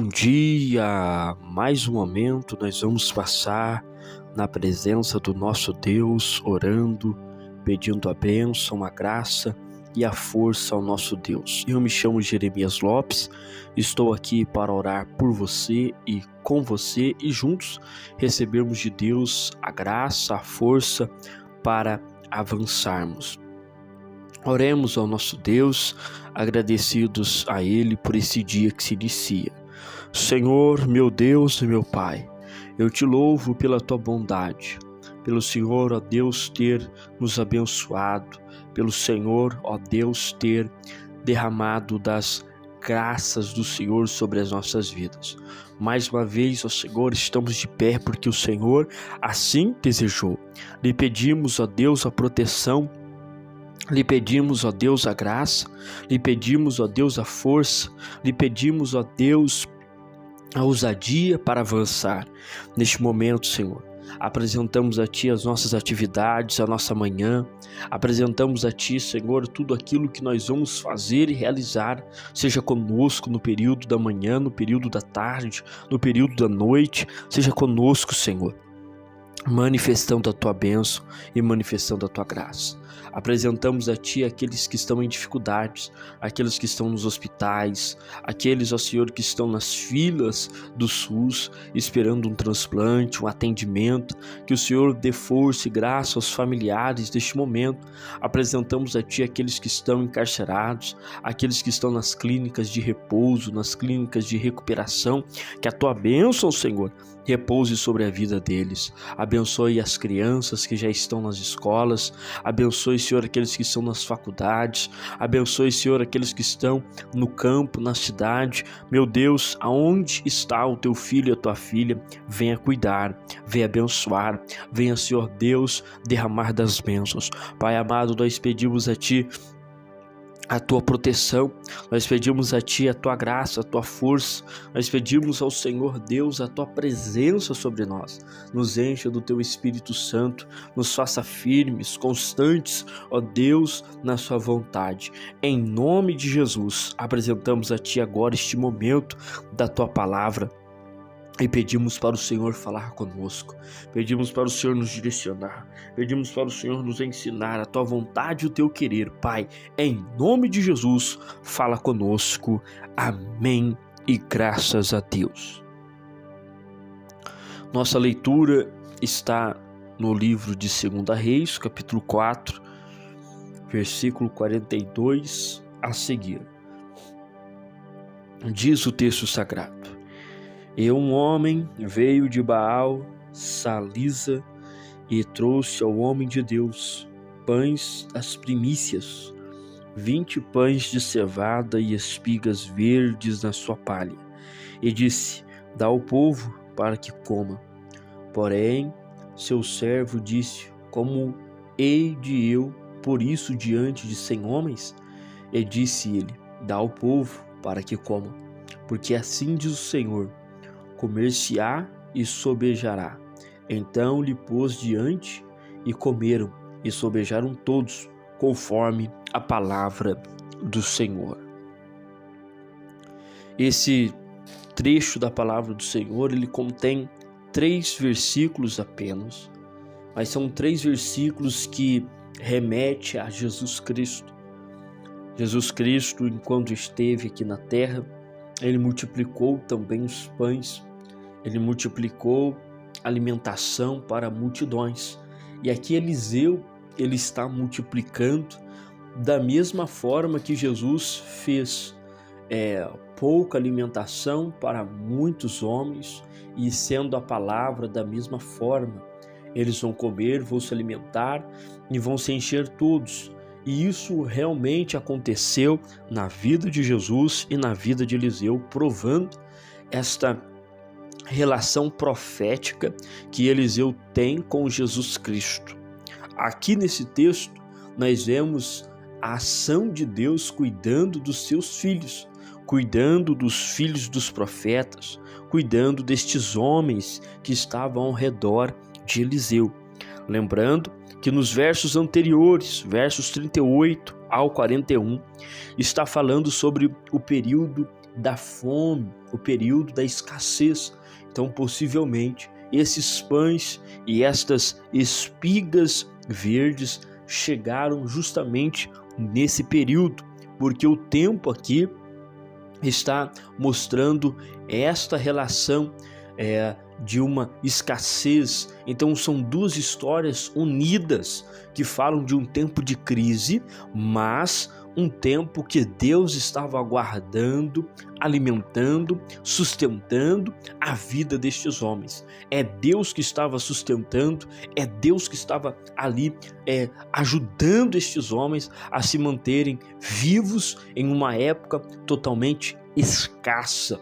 Bom dia! Mais um momento nós vamos passar na presença do nosso Deus, orando, pedindo a bênção, a graça e a força ao nosso Deus. Eu me chamo Jeremias Lopes, estou aqui para orar por você e com você e juntos recebermos de Deus a graça, a força para avançarmos. Oremos ao nosso Deus, agradecidos a Ele por esse dia que se inicia. Senhor, meu Deus e meu Pai, eu te louvo pela tua bondade, pelo Senhor, ó Deus, ter nos abençoado, pelo Senhor, ó Deus, ter derramado das graças do Senhor sobre as nossas vidas. Mais uma vez, ó Senhor, estamos de pé porque o Senhor assim desejou. Lhe pedimos, ó Deus, a proteção, lhe pedimos, ó Deus, a graça, lhe pedimos, ó Deus, a força, lhe pedimos, ó Deus, a ousadia para avançar. Neste momento, Senhor, apresentamos a Ti as nossas atividades, a nossa manhã, apresentamos a Ti, Senhor, tudo aquilo que nós vamos fazer e realizar, seja conosco no período da manhã, no período da tarde, no período da noite, seja conosco, Senhor, manifestando a Tua bênção e manifestando a Tua graça. Apresentamos a Ti aqueles que estão em dificuldades, aqueles que estão nos hospitais, aqueles, ó Senhor, que estão nas filas do SUS, esperando um transplante, um atendimento, que o Senhor dê força e graça aos familiares deste momento. Apresentamos a Ti aqueles que estão encarcerados, aqueles que estão nas clínicas de repouso, nas clínicas de recuperação, que a Tua bênção, Senhor, repouse sobre a vida deles. Abençoe as crianças que já estão nas escolas, abençoe, Senhor, aqueles que estão nas faculdades, abençoe, Senhor, aqueles que estão no campo, na cidade. Meu Deus, aonde está o Teu filho e a Tua filha, venha cuidar, venha abençoar, venha, Senhor Deus, derramar das bênçãos. Pai amado, nós pedimos a Ti a Tua proteção, nós pedimos a Ti a Tua graça, a Tua força, nós pedimos ao Senhor Deus a Tua presença sobre nós, nos encha do Teu Espírito Santo, nos faça firmes, constantes, ó Deus, na Sua vontade. Em nome de Jesus, apresentamos a Ti agora este momento da Tua palavra, e pedimos para o Senhor falar conosco, pedimos para o Senhor nos direcionar, pedimos para o Senhor nos ensinar a Tua vontade e o Teu querer. Pai, em nome de Jesus, fala conosco. Amém e graças a Deus. Nossa leitura está no livro de 2 Reis, capítulo 4, versículo 42 a seguir. Diz o texto sagrado: E um homem veio de Baal Salisa e trouxe ao homem de Deus pães das primícias, 20 pães de cevada e espigas verdes na sua palha, e disse: Dá ao povo para que coma. Porém, seu servo disse: Como hei de eu por isso diante de 100 homens? E disse ele: Dá ao povo para que coma, porque assim diz o Senhor: comer-se-á e sobejará. Então lhe pôs diante, e comeram, e sobejaram todos, conforme a palavra do Senhor. Esse trecho da palavra do Senhor, ele contém 3 versículos apenas, mas são 3 versículos que remetem a Jesus Cristo. Jesus Cristo, enquanto esteve aqui na terra, ele multiplicou também os pães, ele multiplicou alimentação para multidões. E aqui Eliseu, ele está multiplicando da mesma forma que Jesus fez pouca alimentação para muitos homens, e sendo a palavra da mesma forma, eles vão comer, vão se alimentar e vão se encher todos. E isso realmente aconteceu na vida de Jesus e na vida de Eliseu, provando esta relação profética que Eliseu tem com Jesus Cristo. Aqui nesse texto, nós vemos a ação de Deus cuidando dos seus filhos, cuidando dos filhos dos profetas, cuidando destes homens que estavam ao redor de Eliseu. Lembrando que nos versos anteriores, versos 38 ao 41, está falando sobre o período da fome, o período da escassez. Então, possivelmente, esses pães e estas espigas verdes chegaram justamente nesse período, porque o tempo aqui está mostrando esta relação de uma escassez. Então são duas histórias unidas que falam de um tempo de crise, mas um tempo que Deus estava aguardando, alimentando, sustentando a vida destes homens. É Deus que estava sustentando, é Deus que estava ali ajudando estes homens a se manterem vivos em uma época totalmente escassa.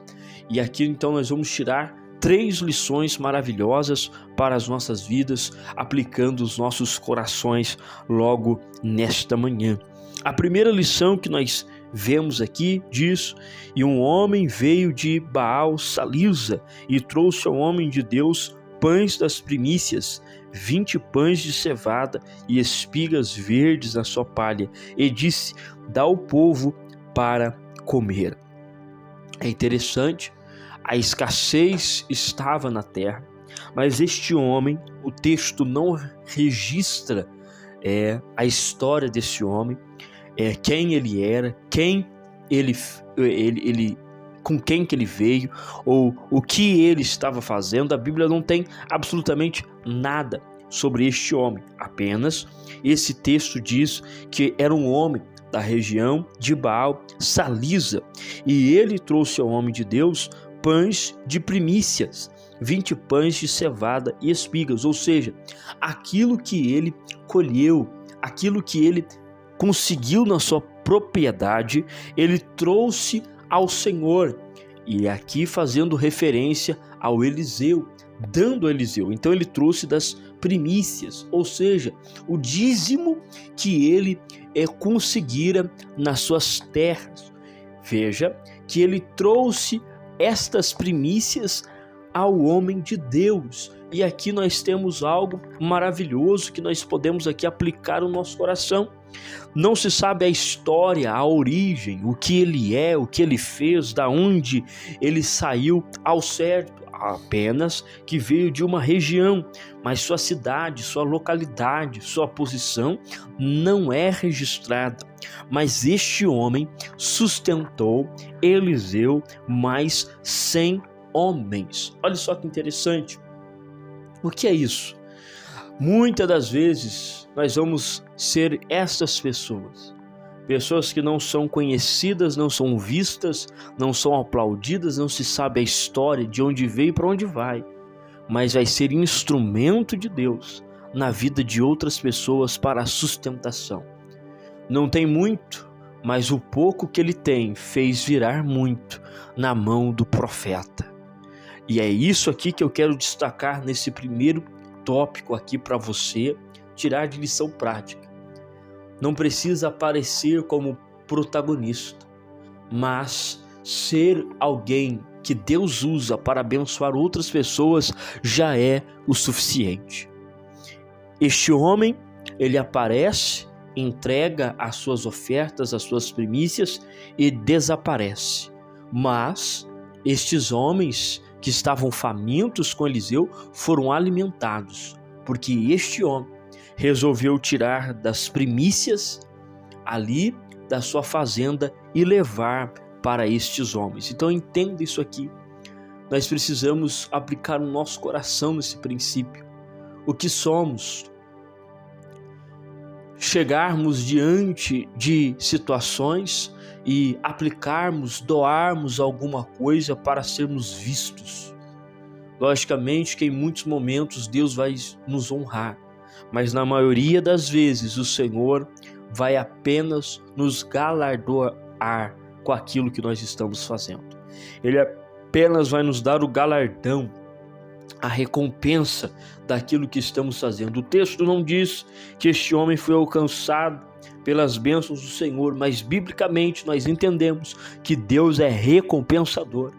E aqui então nós vamos tirar 3 lições maravilhosas para as nossas vidas, aplicando os nossos corações logo nesta manhã. A primeira lição que nós vemos aqui diz: e um homem veio de Baal Salisa e trouxe ao homem de Deus pães das primícias, 20 pães de cevada e espigas verdes na sua palha, e disse: dá ao povo para comer. É interessante, a escassez estava na terra, mas este homem, o texto não registra a história desse homem, quem ele era, com quem que ele veio, ou o que ele estava fazendo. A Bíblia não tem absolutamente nada sobre este homem, apenas esse texto diz que era um homem da região de Baal Salisa, e ele trouxe ao homem de Deus pães de primícias, 20 pães de cevada e espigas, ou seja, aquilo que ele colheu, aquilo que ele conseguiu na sua propriedade, ele trouxe ao Senhor. E aqui fazendo referência ao Eliseu, dando a Eliseu. Então ele trouxe das primícias, ou seja, o dízimo que ele conseguira nas suas terras. Veja que ele trouxe estas primícias ao homem de Deus. E aqui nós temos algo maravilhoso que nós podemos aqui aplicar no nosso coração. Não se sabe a história, a origem, o que ele é, o que ele fez, da onde ele saiu ao certo, apenas que veio de uma região, mas sua cidade, sua localidade, sua posição não é registrada. Mas este homem sustentou Eliseu mais 100 homens. Olha só que interessante. O que é isso? Muitas das vezes nós vamos ser essas pessoas que não são conhecidas, não são vistas, não são aplaudidas, não se sabe a história, de onde veio e para onde vai, mas vai ser instrumento de Deus na vida de outras pessoas para a sustentação. Não tem muito, mas o pouco que ele tem fez virar muito na mão do profeta. E é isso aqui que eu quero destacar nesse primeiro tópico aqui para você tirar de lição prática. Não precisa aparecer como protagonista, mas ser alguém que Deus usa para abençoar outras pessoas já é o suficiente. Este homem, ele aparece, entrega as suas ofertas, as suas primícias e desaparece. Mas estes homens que estavam famintos com Eliseu foram alimentados, porque este homem resolveu tirar das primícias ali da sua fazenda e levar para estes homens. Então entenda isso aqui. Nós precisamos aplicar no nosso coração nesse princípio. O que somos? Chegarmos diante de situações e aplicarmos, doarmos alguma coisa para sermos vistos. Logicamente que em muitos momentos Deus vai nos honrar, mas na maioria das vezes o Senhor vai apenas nos galardoar com aquilo que nós estamos fazendo. Ele apenas vai nos dar o galardão, a recompensa daquilo que estamos fazendo. O texto não diz que este homem foi alcançado pelas bênçãos do Senhor, mas biblicamente nós entendemos que Deus é recompensador.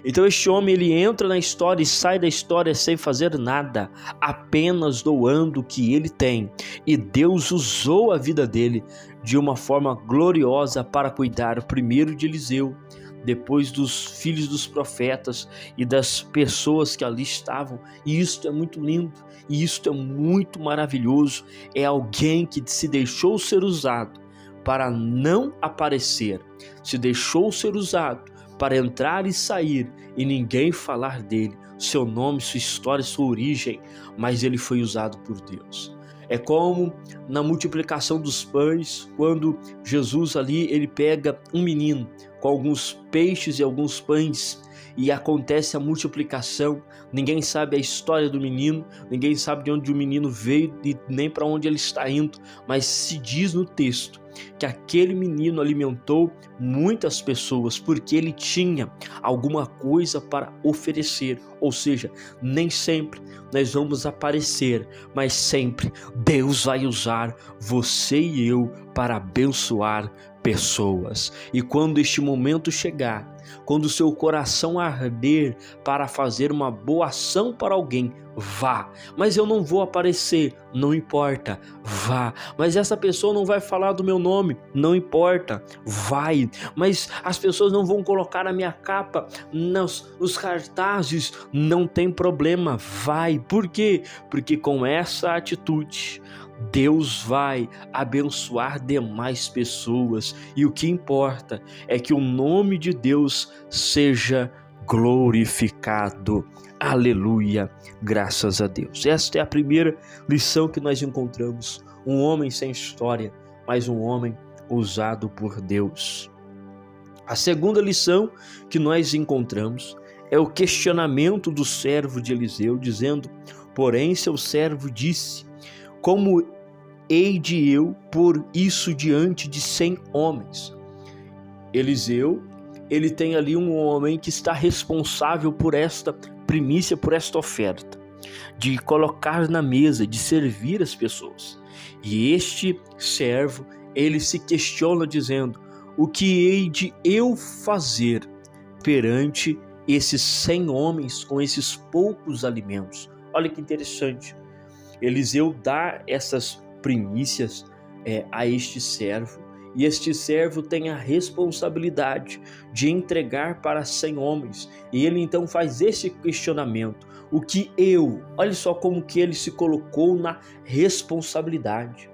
Então este homem, ele entra na história e sai da história sem fazer nada, apenas doando o que ele tem. E Deus usou a vida dele de uma forma gloriosa para cuidar primeiro de Eliseu, depois dos filhos dos profetas e das pessoas que ali estavam. E isto é muito lindo, e isto é muito maravilhoso. É alguém que se deixou ser usado para não aparecer, se deixou ser usado para entrar e sair e ninguém falar dele, seu nome, sua história, sua origem, mas ele foi usado por Deus. É como na multiplicação dos pães, quando Jesus ali, ele pega um menino com alguns peixes e alguns pães e acontece a multiplicação. Ninguém sabe a história do menino, ninguém sabe de onde o menino veio e nem para onde ele está indo, mas se diz no texto que aquele menino alimentou muitas pessoas porque ele tinha alguma coisa para oferecer. Ou seja, nem sempre nós vamos aparecer, mas sempre Deus vai usar você e eu para abençoar pessoas. E quando este momento chegar, quando o seu coração arder para fazer uma boa ação para alguém, vá. Mas eu não vou aparecer, não importa, vá. Mas essa pessoa não vai falar do meu nome, não importa, vai. Mas as pessoas não vão colocar a minha capa nos cartazes, não tem problema, vai. Por quê? Porque com essa atitude Deus vai abençoar demais pessoas, e o que importa é que o nome de Deus seja glorificado. Aleluia, graças a Deus. Esta é a primeira lição que nós encontramos. Um homem sem história, mas um homem usado por Deus. A segunda lição que nós encontramos é o questionamento do servo de Eliseu, dizendo: porém seu servo disse, como hei de eu pôr isso diante de 100 homens? Eliseu, ele tem ali um homem que está responsável por esta primícia, por esta oferta, de colocar na mesa, de servir as pessoas. E este servo, ele se questiona dizendo: o que hei de eu fazer perante esses 100 homens com esses poucos alimentos? Olha que interessante. Eliseu dá essas primícias a este servo, e este servo tem a responsabilidade de entregar para 100 homens, e ele então faz esse questionamento: o que eu, olha só como que ele se colocou na responsabilidade,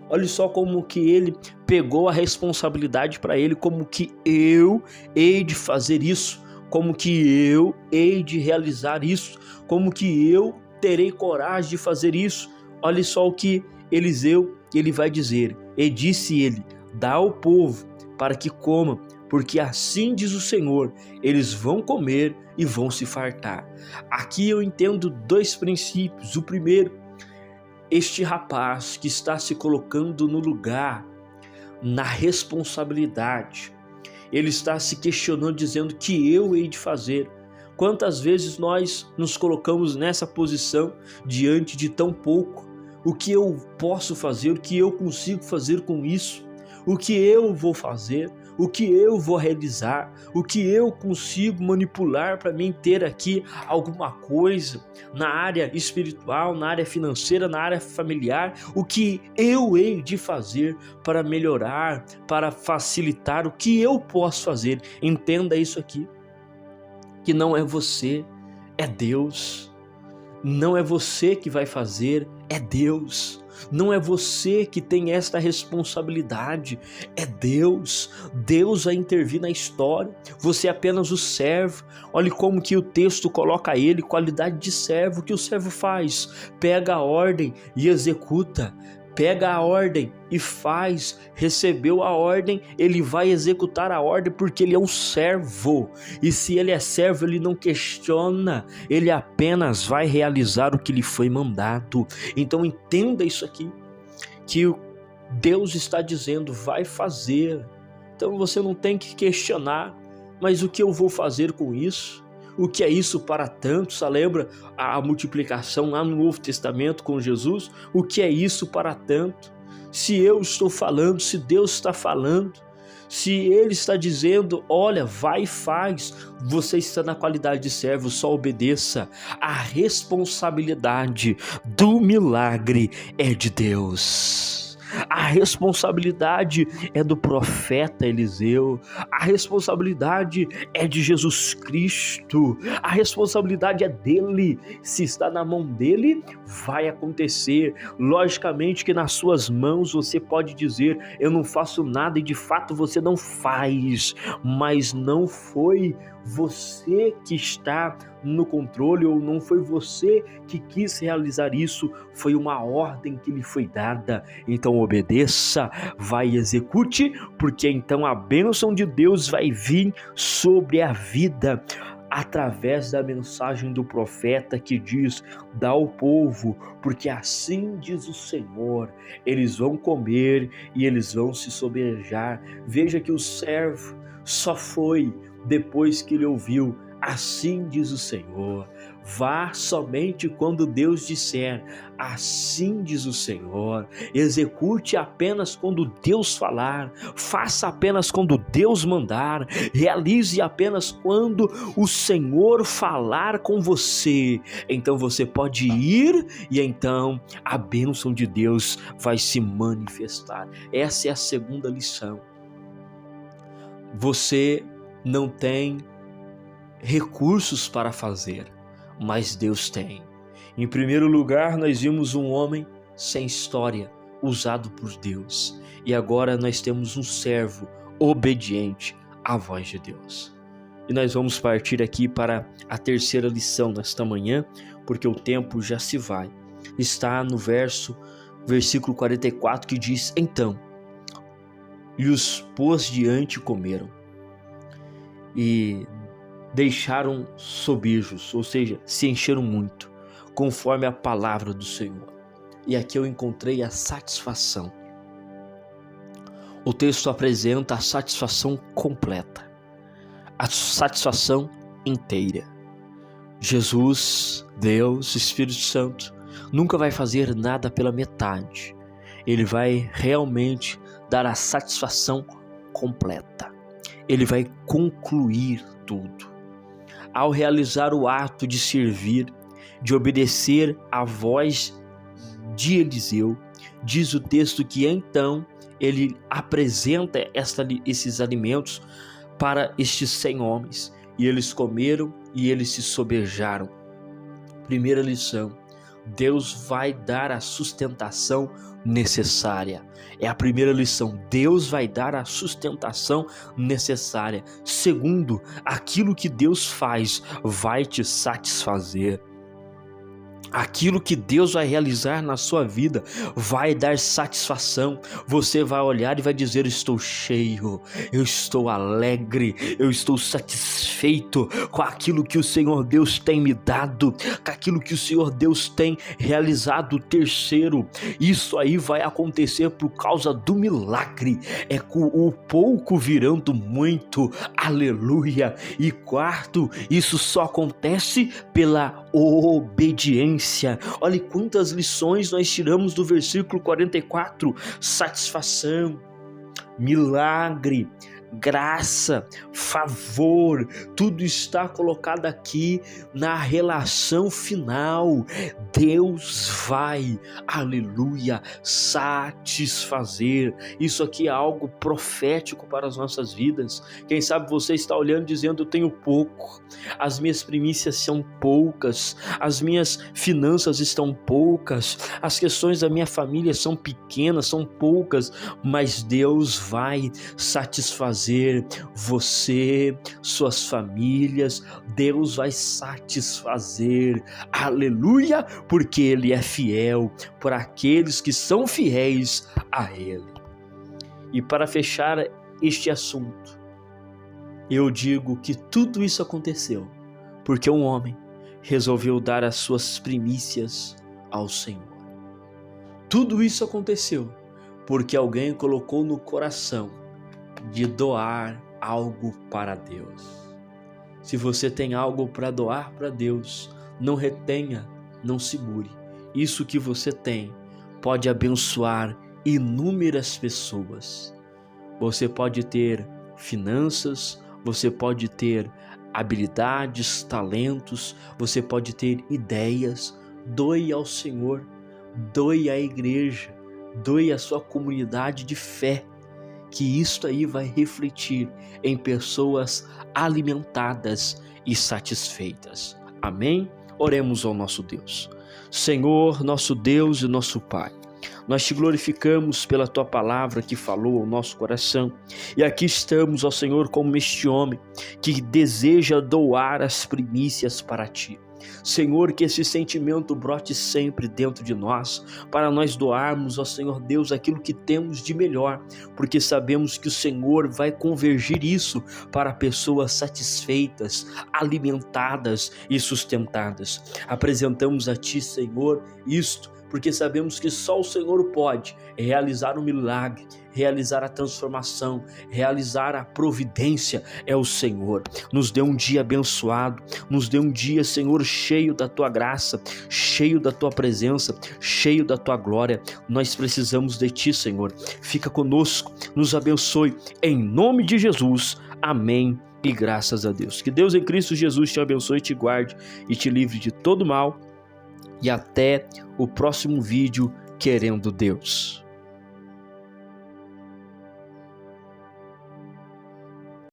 olha só como que ele pegou a responsabilidade para ele, como que eu hei de fazer isso, como que eu hei de realizar isso, como que eu terei coragem de fazer isso. Olha só o que Eliseu ele vai dizer: e disse ele, dá ao povo para que coma, porque assim diz o Senhor, eles vão comer e vão se fartar. Aqui eu entendo dois princípios. O primeiro, este rapaz que está se colocando no lugar, na responsabilidade, ele está se questionando, dizendo: que eu hei de fazer? Quantas vezes nós nos colocamos nessa posição diante de tão pouco? O que eu posso fazer? O que eu consigo fazer com isso? O que eu vou fazer? O que eu vou realizar? O que eu consigo manipular para mim ter aqui alguma coisa na área espiritual, na área financeira, na área familiar? O que eu hei de fazer para melhorar, para facilitar? O que eu posso fazer? Entenda isso aqui, que não é você, é Deus. Não é você que vai fazer, é Deus. Não é você que tem esta responsabilidade, é Deus. Deus vai intervir na história, você é apenas o servo. Olha como que o texto coloca ele, qualidade de servo. O que o servo faz? Pega a ordem e executa. Pega a ordem e faz, recebeu a ordem, ele vai executar a ordem, porque ele é um servo. E se ele é servo, ele não questiona, ele apenas vai realizar o que lhe foi mandado. Então entenda isso aqui, que Deus está dizendo: vai fazer. Então você não tem que questionar, mas o que eu vou fazer com isso? O que é isso para tanto? Você lembra a multiplicação lá no Novo Testamento com Jesus? O que é isso para tanto? Se eu estou falando, se Deus está falando, se Ele está dizendo: olha, vai e faz, você está na qualidade de servo, só obedeça. A responsabilidade do milagre é de Deus. A responsabilidade é do profeta Eliseu. A responsabilidade é de Jesus Cristo. A responsabilidade é dele. Se está na mão dele, vai acontecer. Logicamente que nas suas mãos você pode dizer: eu não faço nada, e de fato você não faz, mas não foi você que está no controle, ou não foi você que quis realizar isso, foi uma ordem que lhe foi dada. Então obedeça, vai e execute, porque então a bênção de Deus vai vir sobre a vida, através da mensagem do profeta que diz: dá ao povo, porque assim diz o Senhor, eles vão comer e eles vão se sobejar. Veja que o servo só foi depois que ele ouviu: assim diz o Senhor. Vá somente quando Deus disser: assim diz o Senhor. Execute apenas quando Deus falar. Faça apenas quando Deus mandar. Realize apenas quando o Senhor falar com você. Então você pode ir, e então a bênção de Deus vai se manifestar. Essa é a segunda lição. Você não tem recursos para fazer, mas Deus tem. Em primeiro lugar, nós vimos um homem sem história, usado por Deus. E agora nós temos um servo obediente à voz de Deus. E nós vamos partir aqui para a terceira lição nesta manhã, porque o tempo já se vai. Está no versículo 44, que diz: então, e os pôs diante e comeram, e deixaram sobejos, ou seja, se encheram muito, conforme a palavra do Senhor. E aqui eu encontrei a satisfação. O texto apresenta a satisfação completa, a satisfação inteira. Jesus, Deus, Espírito Santo, nunca vai fazer nada pela metade. Ele vai realmente dar a satisfação completa. Ele vai concluir tudo. Ao realizar o ato de servir, de obedecer à voz de Eliseu, diz o texto que então ele apresenta esses alimentos para estes 100 homens, e eles comeram e eles se sobejaram. Primeira lição: Deus vai dar a sustentação necessária. É a primeira lição. Deus vai dar a sustentação necessária. Segundo, aquilo que Deus faz vai te satisfazer. Aquilo que Deus vai realizar na sua vida vai dar satisfação. Você vai olhar e vai dizer: estou cheio, eu estou alegre, eu estou satisfeito com aquilo que o Senhor Deus tem me dado, com aquilo que o Senhor Deus tem realizado. Terceiro, isso aí vai acontecer por causa do milagre, é com o pouco virando muito, aleluia. E quarto, isso só acontece pela obediência. Olha quantas lições nós tiramos do versículo 44: satisfação, milagre, graça, favor, tudo está colocado aqui na relação final. Deus vai, aleluia, satisfazer. Isso aqui é algo profético para as nossas vidas. Quem sabe você está olhando dizendo: eu tenho pouco, as minhas primícias são poucas, as minhas finanças estão poucas, as questões da minha família são pequenas, são poucas, mas Deus vai satisfazer você, suas famílias. Deus vai satisfazer, aleluia, porque Ele é fiel por aqueles que são fiéis a Ele. E para fechar este assunto, eu digo que tudo isso aconteceu porque um homem resolveu dar as suas primícias ao Senhor. Tudo isso aconteceu porque alguém colocou no coração de doar algo para Deus. Se você tem algo para doar para Deus, não retenha, não segure. Isso que você tem pode abençoar inúmeras pessoas. Você pode ter finanças, você pode ter habilidades, talentos, você pode ter ideias. Doe ao Senhor, doe à igreja, doe a sua comunidade de fé, que isto aí vai refletir em pessoas alimentadas e satisfeitas. Amém? Oremos ao nosso Deus. Senhor, nosso Deus e nosso Pai, nós te glorificamos pela tua palavra que falou ao nosso coração. E aqui estamos, ó Senhor, como este homem que deseja doar as primícias para ti. Senhor, que esse sentimento brote sempre dentro de nós, para nós doarmos, ó Senhor Deus, aquilo que temos de melhor, porque sabemos que o Senhor vai convergir isso para pessoas satisfeitas, alimentadas e sustentadas. Apresentamos a ti, Senhor, isto, porque sabemos que só o Senhor pode realizar o milagre, realizar a transformação, realizar a providência, é o Senhor. Nos dê um dia abençoado, nos dê um dia, Senhor, cheio da tua graça, cheio da tua presença, cheio da tua glória. Nós precisamos de ti, Senhor. Fica conosco, nos abençoe, em nome de Jesus. Amém. E graças a Deus. Que Deus em Cristo Jesus te abençoe, te guarde e te livre de todo mal. E até o próximo vídeo, querendo Deus.